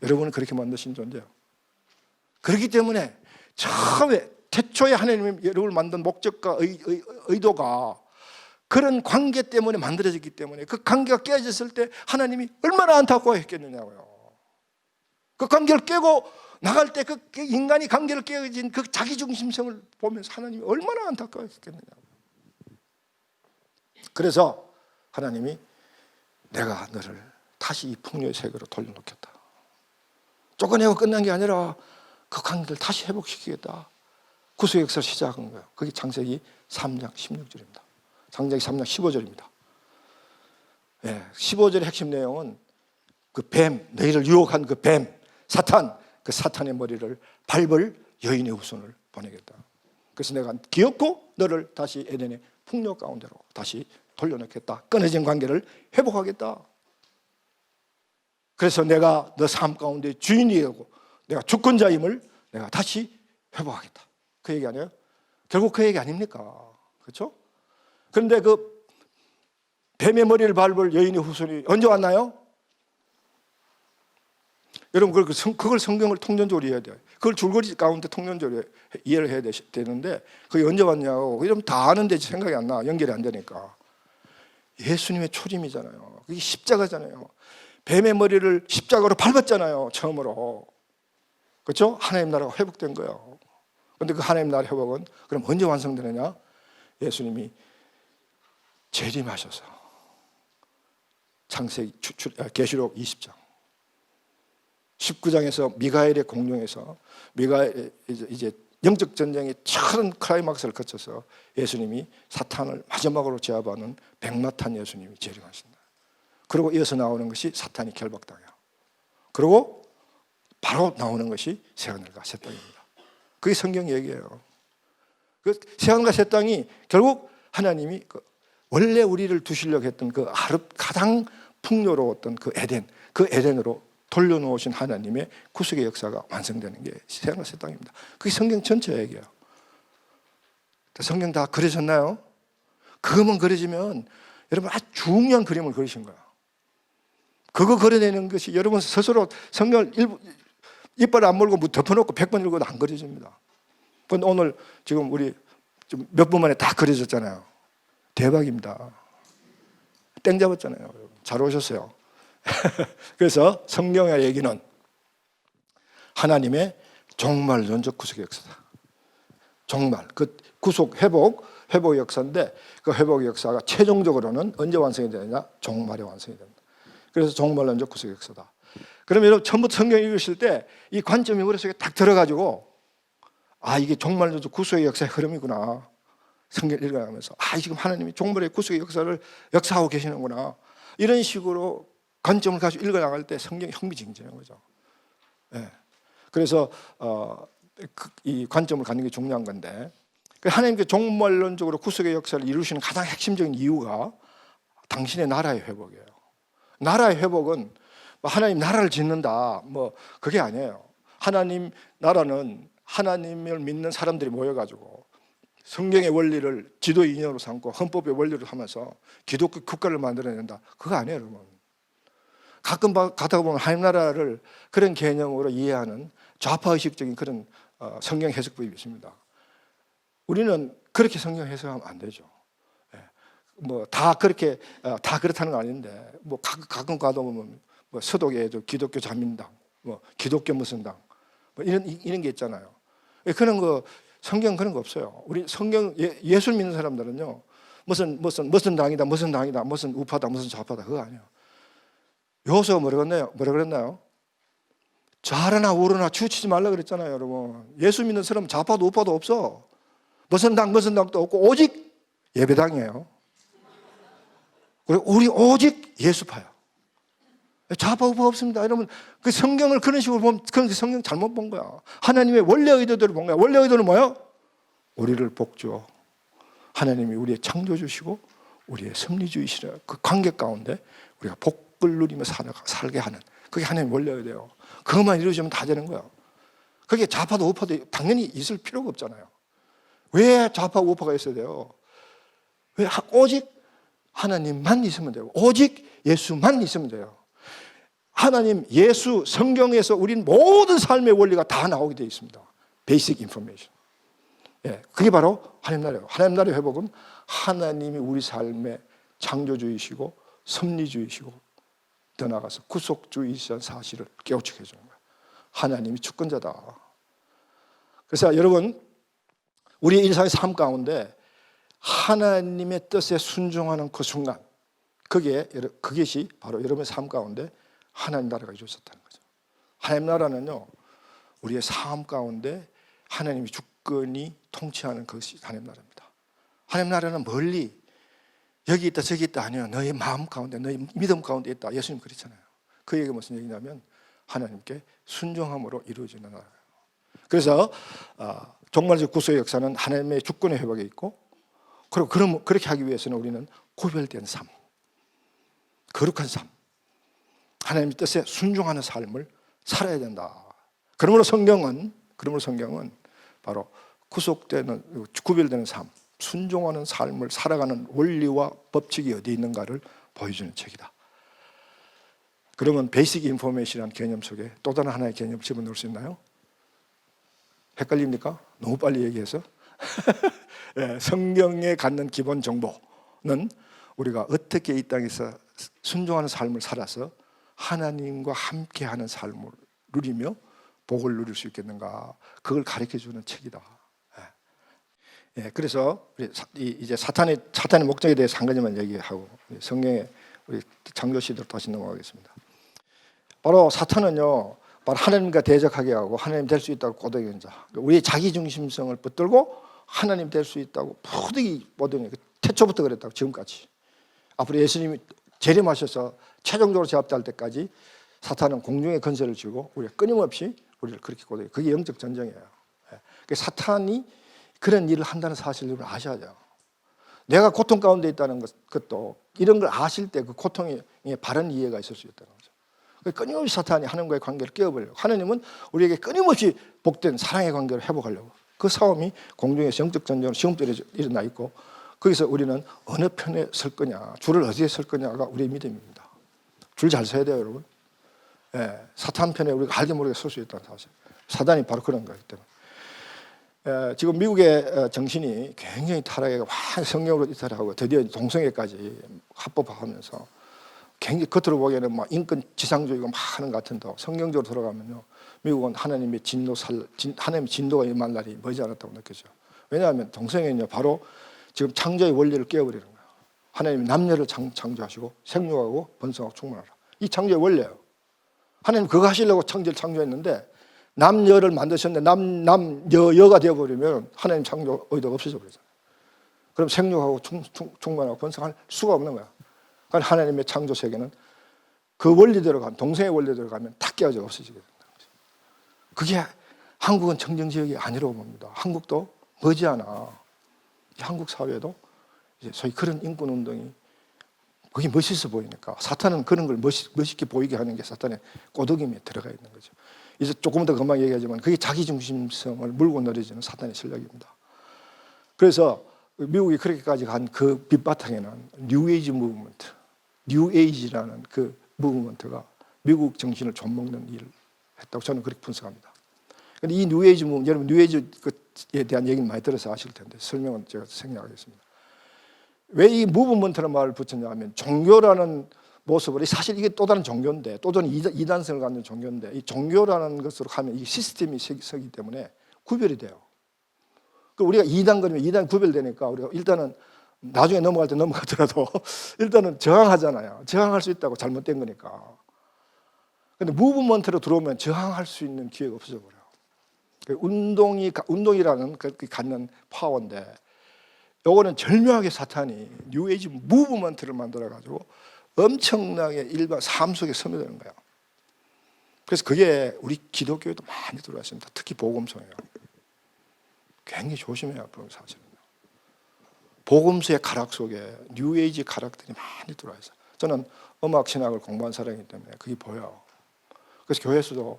여러분은 그렇게 만드신 존재예요. 그렇기 때문에 처음에 태초에 하나님이 여러분을 만든 목적과 의도가 그런 관계 때문에 만들어졌기 때문에 그 관계가 깨졌을 때 하나님이 얼마나 안타까워했겠느냐고요. 그 관계를 깨고 나갈 때 그 인간이 관계를 깨진 그 자기중심성을 보면서 하나님이 얼마나 안타까워했겠느냐고요. 그래서 하나님이 내가 너를 다시 이 풍요의 세계로 돌려놓겠다. 쫓아내고 끝난 게 아니라 그 관계를 다시 회복시키겠다. 구속의 역사를 시작한 거예요. 그게 창세기 3장 16절입니다. 창세기 3장 15절입니다. 예, 15절의 핵심 내용은 그 뱀, 너희를 유혹한 그 뱀, 사탄, 그 사탄의 머리를 밟을 여인의 후손을 보내겠다. 그래서 내가 기어코 너를 다시 에덴의 풍요 가운데로 다시 돌려놓겠다. 끊어진 관계를 회복하겠다. 그래서 내가 너 삶 가운데 주인이 되고 내가 주권자임을 내가 다시 회복하겠다. 그 얘기 아니에요? 결국 그 얘기 아닙니까? 그렇죠? 그런데 그 뱀의 머리를 밟을 여인의 후손이 언제 왔나요? 여러분 그걸 성경을 통전적으로 이해해야 돼요. 그걸 줄거리 가운데 통전적으로 이해를 해야 되는데 그게 언제 왔냐고. 이러면 다 아는데 생각이 안 나. 연결이 안 되니까. 예수님의 초림이잖아요. 그게 십자가잖아요. 뱀의 머리를 십자가로 밟았잖아요. 처음으로. 그렇죠? 하나님 나라가 회복된 거예요. 그런데 그 하나님 나라 회복은 그럼 언제 완성되느냐? 예수님이 재림하셔서 창세기 계시록 20장 19장에서 미가엘의 공룡에서 미가엘 이제 영적 전쟁의 큰 클라이막스를 거쳐서 예수님이 사탄을 마지막으로 제압하는 백마탄 예수님이 재림하신다. 그리고 이어서 나오는 것이 사탄이 결박당해요. 그리고 바로 나오는 것이 새하늘과 새 땅입니다. 그게 성경 얘기예요. 그 새하늘과 새 땅이 결국 하나님이 원래 우리를 두시려고 했던 그 가장 풍요로웠던 그 에덴으로 돌려놓으신 하나님의 구속의 역사가 완성되는 게 새하늘과 새 땅입니다. 그게 성경 전체 얘기예요. 성경 다 그려졌나요? 그것만 그려지면 여러분 아주 중요한 그림을 그리신 거예요. 그거 그려내는 것이 여러분 스스로 성경을 이빨 안 물고 덮어놓고 100번 읽어도 안 그려집니다. 그런데 오늘 지금 우리 몇 분 만에 다 그려졌잖아요. 대박입니다. 땡 잡았잖아요. 잘 오셨어요. 그래서 성경의 얘기는 하나님의 종말론적 구속의 역사다. 종말, 그 구속, 회복 역사인데 그 회복 역사가 최종적으로는 언제 완성이 되느냐? 종말에 완성이 됩니다. 그래서 종말론적 구속의 역사다. 그러면 여러분 처음부터 성경 읽으실 때 이 관점이 머릿속에 딱 들어가지고 이게 종말론적 구속의 역사의 흐름이구나. 성경 읽어가면서 지금 하나님이 종말의 구속의 역사를 역사하고 계시는구나. 이런 식으로 관점을 가지고 읽어나갈 때 성경이 흥미진진한 거죠. 네. 그래서 이 관점을 갖는 게 중요한 건데 하나님께 종말론적으로 구속의 역사를 이루시는 가장 핵심적인 이유가 당신의 나라의 회복이에요. 나라의 회복은 하나님 나라를 짓는다 그게 아니에요. 하나님 나라는 하나님을 믿는 사람들이 모여가지고 성경의 원리를 지도의 이념으로 삼고 헌법의 원리를 하면서 기독교 국가를 만들어낸다. 그거 아니에요, 여러분. 가끔 가다가 보면 하나님 나라를 그런 개념으로 이해하는 좌파의식적인 그런 성경 해석법이 있습니다. 우리는 그렇게 성경 해석하면 안 되죠. 뭐 다 그렇게 다 그렇다는 건 아닌데 뭐 가끔 가다 보면 뭐 서독에도 기독교 자민당, 뭐 기독교 무슨 당, 뭐 이런 게 있잖아요. 그런 거 성경 그런 거 없어요. 우리 성경 예수 믿는 사람들은요 무슨 당이다, 무슨 우파다, 무슨 좌파다 그거 아니에요. 여호수아가 뭐라 그랬나요? 좌르나 우르나 치우치지 말라 그랬잖아요, 여러분. 예수 믿는 사람은 좌파도 우파도 없어. 무슨 당도 없고 오직 예배당이에요. 그리고 우리 오직 예수파야. 좌파 우파 없습니다. 여러분 그 성경을 그런 식으로 보면 그건 성경 잘못 본 거야. 하나님의 원래 의도대로 본 거야. 원래 의도는 뭐야? 우리를 복주어 하나님이 우리의 창조주시고 우리의 섭리주이시라 그 관계 가운데 우리가 복을 누리며 살게 하는 그게 하나님의 원래 의도예요. 그것만 이루어지면 다 되는 거야. 그게 좌파도 우파도 당연히 있을 필요가 없잖아요. 왜 좌파 우파가 있어야 돼요? 왜 오직 하나님만 있으면 되고 오직 예수만 있으면 돼요. 하나님, 예수, 성경에서 우린 모든 삶의 원리가 다 나오게 되어 있습니다. 베이직 인포메이션. 그게 바로 하나님 나라예요. 하나님 나라의 회복은 하나님이 우리 삶의 창조주이시고 섭리주이시고 더 나아가서 구속주이시라는 사실을 깨우치게 해주는 거예요. 하나님이 주권자다. 그래서 여러분 우리 일상의 삶 가운데 하나님의 뜻에 순종하는 그 순간 그것이 바로 여러분의 삶 가운데 하나님 나라가 이루어졌다는 거죠. 하나님 나라는요 우리의 삶 가운데 하나님이 주권이 통치하는 것이 하나님 나라입니다. 하나님 나라는 멀리 여기 있다 저기 있다 아니요. 너희 마음 가운데 너희 믿음 가운데 있다. 예수님 그랬잖아요. 그 얘기가 무슨 얘기냐면 하나님께 순종함으로 이루어지는 나라예요. 그래서 종말적 구속의 역사는 하나님의 주권의 회복에 있고 그리고 그렇게 하기 위해서는 우리는 구별된 삶, 거룩한 삶, 하나님의 뜻에 순종하는 삶을 살아야 된다. 그러므로 성경은 바로 구속되는 구별되는 삶, 순종하는 삶을 살아가는 원리와 법칙이 어디 있는가를 보여주는 책이다. 그러면 베이직 인포메이션이라는 개념 속에 또 다른 하나의 개념을 집어넣을 수 있나요? 헷갈립니까? 너무 빨리 얘기해서 성경에 갖는 기본 정보는 우리가 어떻게 이 땅에서 순종하는 삶을 살아서 하나님과 함께하는 삶을 누리며 복을 누릴 수 있겠는가 그걸 가르쳐주는 책이다. 그래서 이제 사탄의 목적에 대해서 한 가지만 얘기하고 성경에 우리 장교시대로 다시 넘어가겠습니다. 바로 사탄은요 바로 하나님과 대적하게 하고 하나님 될 수 있다고 꼬드기는 자, 우리의 자기중심성을 붙들고 하나님 될 수 있다고 부득이 모든 태초부터 그랬다고 지금까지 앞으로 예수님이 재림하셔서 최종적으로 제압될 때까지 사탄은 공중의 건세를 쥐고 우리가 끊임없이 우리를 그렇게 꼬드기. 그게 영적 전쟁이에요. 사탄이 그런 일을 한다는 사실을 아셔야 돼요. 내가 고통 가운데 있다는 것도 이런 걸 아실 때 그 고통에 바른 이해가 있을 수 있다는 거죠. 끊임없이 사탄이 하나님과의 관계를 깨어버려요. 하나님은 우리에게 끊임없이 복된 사랑의 관계를 회복하려고 그 싸움이 공중에서 영적 전쟁으로 시험대로 일어나 있고 거기서 우리는 어느 편에 설 거냐 줄을 어디에 설 거냐가 우리의 믿음입니다. 줄 잘 서야 돼요 여러분. 사탄 편에 우리가 알게 모르게 설 수 있다는 사실. 사단이 바로 그런 거기 때문에 지금 미국의 정신이 굉장히 타락해서 성경으로 이탈하고 드디어 동성애까지 합법화하면서 굉장히 겉으로 보기에는 막 인권 지상주의가 막 하는 것 같은데 성경적으로 돌아가면요 미국은 하나님의 진도가 임할 날이 머지 않았다고 느껴져요. 왜냐하면 동성애는요 바로 지금 창조의 원리를 깨어버리는 거예요. 하나님이 남녀를 창조하시고 생육하고 번성하고 충만하라. 이 창조의 원리예요. 하나님 그거 하시려고 창조했는데 남녀를 만드셨는데 여가 되어버리면 하나님 창조 의도가 없어져 버리잖아요. 그럼 생육하고 충만하고 번성할 수가 없는 거야. 그러니까 하나님의 창조 세계는 그 원리대로 가면 동성애 원리대로 가면 다 깨어져 없어지게 된다는 거죠. 그게 한국은 청정지역이 아니라고 봅니다. 한국도 머지않아 한국 사회도 이제 소위 그런 인권 운동이 그게 멋있어 보이니까 사탄은 그런 걸 멋있게 보이게 하는 게 사탄의 꼬드김에 들어가 있는 거죠. 이제 조금 더 금방 얘기하지만 그게 자기중심성을 물고 늘어지는 사탄의 전략입니다. 그래서 미국이 그렇게까지 간 그 밑바탕에는 뉴에이지 무브먼트, 뉴에이지라는 그 무브먼트가 미국 정신을 좀먹는 일을 했다고 저는 그렇게 분석합니다. 근데 이 뉴에이지 여러분 뉴에이지에 대한 얘기는 많이 들어서 아실 텐데 설명은 제가 생략하겠습니다. 왜 이 무브먼트라는 말을 붙였냐면 종교라는 모습을 사실 이게 또 다른 종교인데 또 다른 이단성을 갖는 종교인데 이 종교라는 것으로 가면 이 시스템이 서기 때문에 구별이 돼요. 우리가 이단 그러면 이단 구별되니까 우리가 일단은 나중에 넘어갈 때 넘어가더라도 일단은 저항하잖아요. 저항할 수 있다고 잘못된 거니까. 근데 무브먼트로 들어오면 저항할 수 있는 기회가 없어져 버려요. 운동이라는 그 갖는 파워인데 요거는 절묘하게 사탄이 뉴에이지 무브먼트를 만들어가지고 엄청나게 일반 삶 속에 스며드는 거예요. 그래서 그게 우리 기독교에도 많이 들어왔습니다. 특히 복음서예요. 굉장히 조심해야 하는 사실은요. 복음서의 가락 속에 뉴에이지 가락들이 많이 들어와 있어요. 저는 음악 신학을 공부한 사람이기 때문에 그게 보여요. 그래서 교회에서도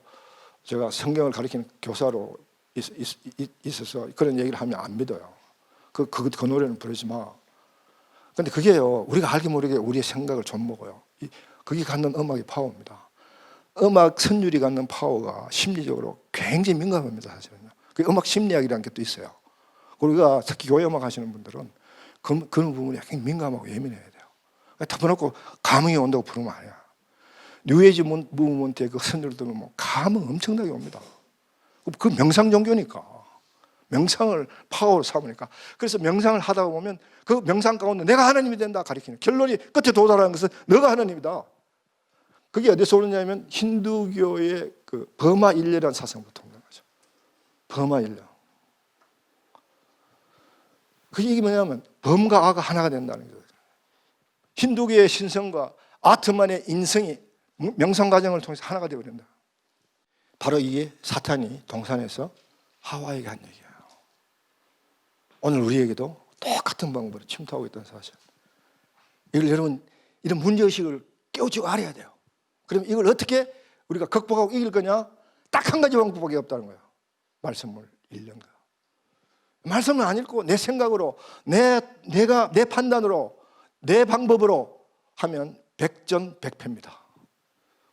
제가 성경을 가르치는 교사로 있어서 그런 얘기를 하면 안 믿어요. 그 노래는 부르지 마. 근데 그게요, 우리가 알게 모르게 우리의 생각을 좀 먹어요. 그게 갖는 음악의 파워입니다. 음악 선율이 갖는 파워가 심리적으로 굉장히 민감합니다, 사실은요. 그 음악 심리학이라는 게 또 있어요. 우리가 특히 교회 음악 하시는 분들은 그런 부분이 굉장히 민감하고 예민해야 돼요. 덮어놓고 감흥이 온다고 부르면 아니야. 뉴에이지 무브먼트의 그 선율을 들으면 뭐 감흥 엄청나게 옵니다. 그 명상 종교니까. 명상을 파워로 삼으니까. 그래서 명상을 하다 보면 그 명상 가운데 내가 하나님이 된다 가리키는 결론이 끝에 도달하는 것은 너가 하나님이다. 그게 어디서 오느냐면 힌두교의 그 버마 일례라는 사상부터 오는 거죠. 버마 일례. 그 얘기 뭐냐면 범과 아가 하나가 된다는 거죠. 힌두교의 신성과 아트만의 인성이 명상 과정을 통해서 하나가 되어버린다. 바로 이게 사탄이 동산에서 하와에게 한 얘기예요. 오늘 우리에게도 똑같은 방법으로 침투하고 있다는 사실. 이걸 여러분 이런 문제의식을 깨우치고 알아야 돼요. 그럼 이걸 어떻게 우리가 극복하고 이길 거냐? 딱 한 가지 방법밖에 없다는 거예요. 말씀을 읽는 거. 말씀을 안 읽고 내 생각으로 내가 내 판단으로 내 방법으로 하면 백전백패입니다.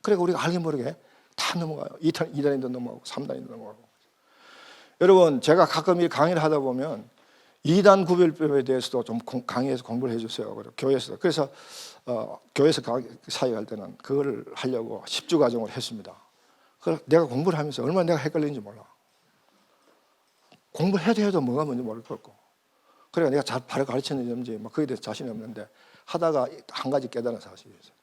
그러니까 우리가 알게 모르게 다 넘어가요. 2단에도 넘어가고 3단에도 넘어가고. 여러분 제가 가끔 이 강의를 하다 보면 2단 구별법에 대해서도 좀 강의해서 공부를 해주세요. 교회에서. 그래서 교회에서 사역할 때는 그걸 하려고 10주 과정을 했습니다. 그래서 내가 공부를 하면서 얼마나 내가 헷갈리는지 몰라. 공부를 해도 뭐가 뭔지 모르겠고. 그래서 내가 바로 가르쳤는지 뭐 거기에 대해서 자신이 없는데 하다가 한 가지 깨달은 사실이 있어요.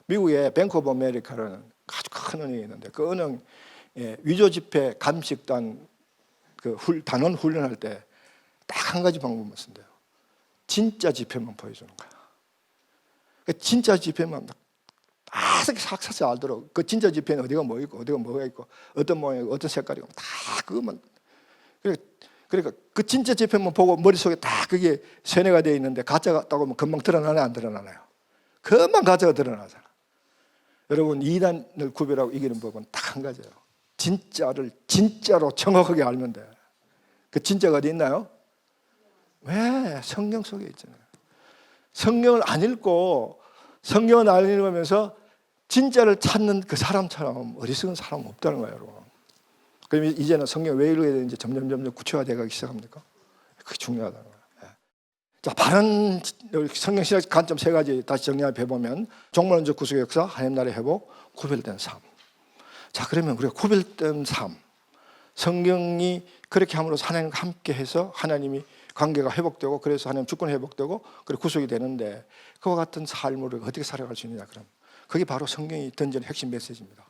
미국의 뱅크 오브 아메리카라는 아주 큰 은행이 있는데 그 은행 위조 지폐 감식단 그 단원 훈련할 때 딱 한 가지 방법만 쓴대요. 진짜 지폐만 보여주는 거야. 그 진짜 지폐만 딱 삭삭 알도록 그 진짜 지폐는 어디가 뭐 있고 어디가 뭐가 있고 어떤 모양이고 어떤 색깔이고 다 그것만. 그러니까 그 진짜 지폐만 보고 머릿속에 딱 그게 세뇌가 되어 있는데 가짜가 같다고 하면 금방 드러나나요? 안 드러나나요? 금방 가짜가 드러나잖아. 여러분 2단을 구별하고 이기는 법은 딱 한 가지예요. 진짜를 진짜로 정확하게 알면 돼. 그 진짜가 어디 있나요? 왜? 성경 속에 있잖아요. 성경을 안 읽고 성경을 안 읽으면서 진짜를 찾는 그 사람처럼 어리석은 사람은 없다는 거예요, 여러분. 그럼 이제는 성경 왜 읽어야 되는지 점점 구체화되어 가기 시작합니까? 그게 중요하다는 거예요. 자, 바른 성경 신학 관점 3가지 다시 정리해 보면 종말론적 구속의 역사, 하나님 나라의 회복, 구별된 삶. 자, 그러면 우리가 구별된 삶, 성경이 그렇게 함으로써 하나님과 함께해서 하나님이 관계가 회복되고 그래서 하나님 주권이 회복되고 그리고 구속이 되는데 그와 같은 삶을 어떻게 살아갈 수 있느냐 그럼 그게 바로 성경이 던지는 핵심 메시지입니다.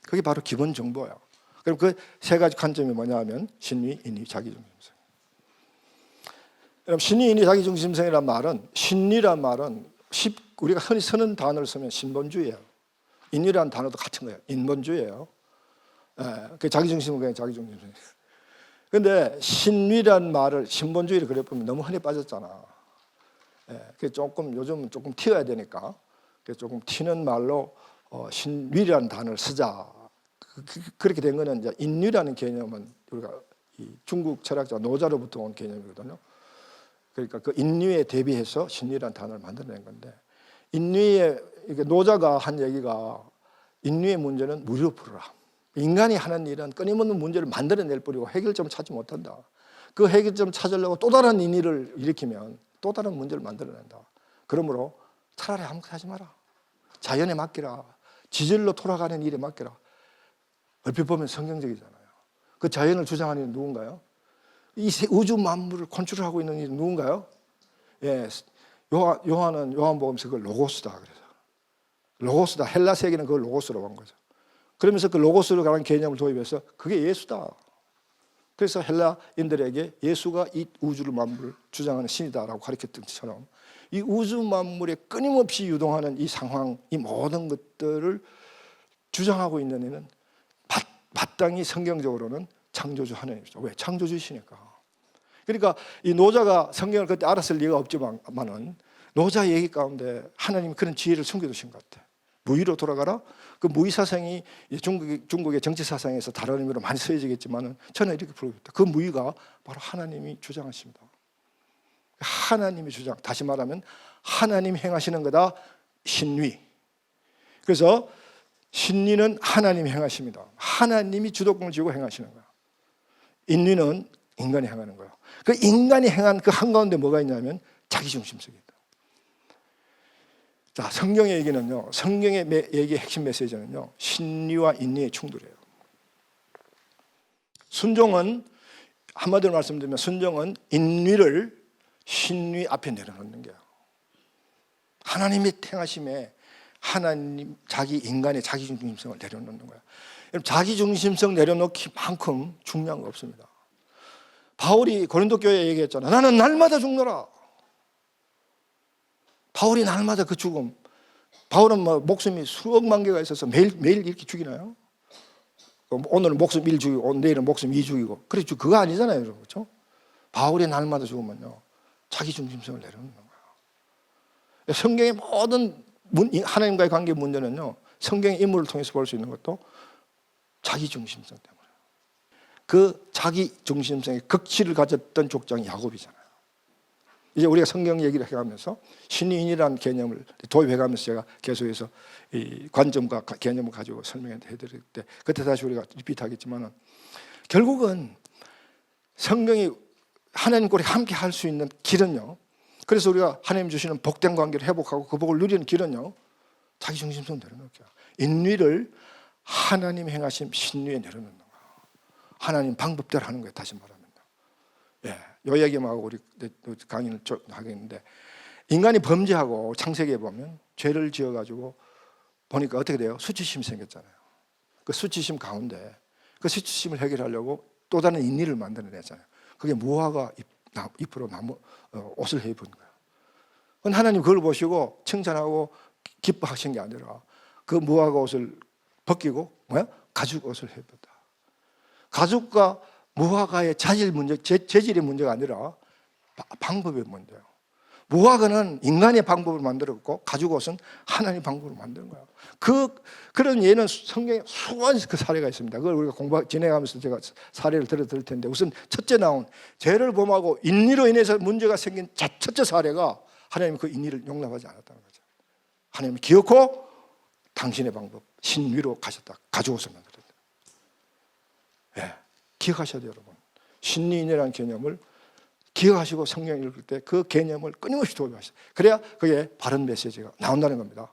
그게 바로 기본 정보예요. 그럼 그 3가지 관점이 뭐냐 하면 신위, 인위, 자기중심성. 신위, 인위, 자기중심성이란 말은 신위란 말은 우리가 흔히 쓰는 단어를 쓰면 신본주의예요. 인위라는 단어도 같은 거예요. 인본주의예요. 그 자기중심은 그냥 자기중심성. 근데 신위란 말을 신본주의를 그래 보면 너무 흔히 빠졌잖아. 그 요즘은 조금 튀어야 되니까 조금 튀는 말로 신위라는 단어를 쓰자. 그렇게 된 거는 이제 인위라는 개념은 우리가 이 중국 철학자 노자로부터 온 개념이거든요. 그러니까 그 인위에 대비해서 신위라는 단어를 만들어낸 건데 인위에 노자가 한 얘기가 인류의 문제는 무리로 풀어라. 인간이 하는 일은 끊임없는 문제를 만들어낼 뿐이고 해결점을 찾지 못한다. 그 해결점을 찾으려고 또 다른 인의를 일으키면 또 다른 문제를 만들어낸다. 그러므로 차라리 아무것도 하지 마라. 자연에 맡기라. 지질로 돌아가는 일에 맡기라. 얼핏 보면 성경적이잖아요. 그 자연을 주장하는 이는 누군가요? 이 우주 만물을 컨트롤하고 있는 이는 누군가요? 예, 요한은 요한복음에서 그걸 로고스다 그래서 로고스다. 헬라 세계는 그걸 로고스라고 한 거죠. 그러면서 그 로고스로 가는 개념을 도입해서 그게 예수다. 그래서 헬라인들에게 예수가 이 우주를 만물을 주장하는 신이다라고 가르쳤던 것처럼 이 우주 만물에 끊임없이 유동하는 이 상황, 이 모든 것들을 주장하고 있는 이는 마땅히 성경적으로는 창조주 하나님이죠. 왜? 창조주시니까. 그러니까 이 노자가 성경을 그때 알았을 리가 없지만은 노자 얘기 가운데 하나님이 그런 지혜를 숨겨두신 것 같아요. 무의로 돌아가라. 그 무의 사상이 중국의 정치 사상에서 다른 의미로 많이 쓰여지겠지만은 저는 이렇게 부르겠다. 그 무의가 바로 하나님이 주장하십니다. 하나님이 주장. 다시 말하면 하나님 행하시는 거다. 신위. 그래서 신위는 하나님 행하십니다. 하나님이 주도권을 쥐고 행하시는 거야. 인위는 인간이 행하는 거야. 그 인간이 행한 그 한가운데 뭐가 있냐면 자기중심성이다. 자, 성경의 얘기는요, 성경의 얘기의 핵심 메시지는요, 신위와 인위의 충돌이에요. 순종은, 한마디로 말씀드리면 순종은 인위를 신위 앞에 내려놓는 거예요. 하나님의 행하심에 하나님, 인간의 자기중심성을 내려놓는 거예요. 자기중심성 내려놓기만큼 중요한 거 없습니다. 바울이 고린도 교회에 얘기했잖아요. 나는 날마다 죽노라. 바울이 날마다 그 죽음. 바울은 뭐 목숨이 수억만 개가 있어서 매일 이렇게 죽이나요? 오늘은 목숨 1 죽이고 내일은 목숨 2 죽이고. 그렇죠. 그거 아니잖아요. 그렇죠? 바울이 날마다 죽으면요, 자기중심성을 내려놓는 거예요. 성경의 모든 하나님과의 관계 문제는요, 성경의 인물을 통해서 볼 수 있는 것도 자기중심성 때문에. 그 자기중심성의 극치를 가졌던 족장이 야곱이잖아요. 이제 우리가 성경 얘기를 해가면서 신인이라는 개념을 도입해가면서 제가 계속해서 이 관점과 개념을 가지고 설명해드릴 때 그때 다시 우리가 리피트하겠지만은 결국은 성경이 하나님과 우리 함께 할 수 있는 길은요, 그래서 우리가 하나님 주시는 복된 관계를 회복하고 그 복을 누리는 길은요, 자기중심성 내려놓기야. 인위를 하나님 행하신 신위에 내려놓는 거야. 하나님 방법대로 하는 거예요. 다시 말하면. 예, 요 얘기만 하고 우리 강의를 하겠는데, 인간이 범죄하고 창세기에 보면 죄를 지어가지고 보니까 어떻게 돼요? 수치심이 생겼잖아요. 그 수치심 가운데 그 수치심을 해결하려고 또 다른 인위를 만들어내잖아요. 그게 무화과 잎으로 옷을 해입은 거예요. 하나님 그걸 보시고 칭찬하고 기뻐하신 게 아니라 그 무화과 옷을 벗기고 가죽 옷을 해입었다. 가죽과 무화과의 자질 문제, 재질의 문제가 아니라 방법의 문제예요. 무화과는 인간의 방법으로 만들었고 가죽 옷은 하나님의 방법으로 만든 거예요. 그런 예는 성경에 수많은 그 사례가 있습니다. 그걸 우리가 진행하면서 제가 사례를 들어드릴 텐데, 우선 첫째 나온 죄를 범하고 인위로 인해서 문제가 생긴 첫째 사례가 하나님이 그 인위를 용납하지 않았다는 거죠. 하나님이 기어코 당신의 방법 신위로 가셨다. 가죽 옷을 만들었다. 예, 기억하셔야 돼요, 여러분. 신위인이라는 개념을 기억하시고 성경 읽을 때 그 개념을 끊임없이 도입하셔야 돼요. 그래야 그게 바른 메시지가 나온다는 겁니다.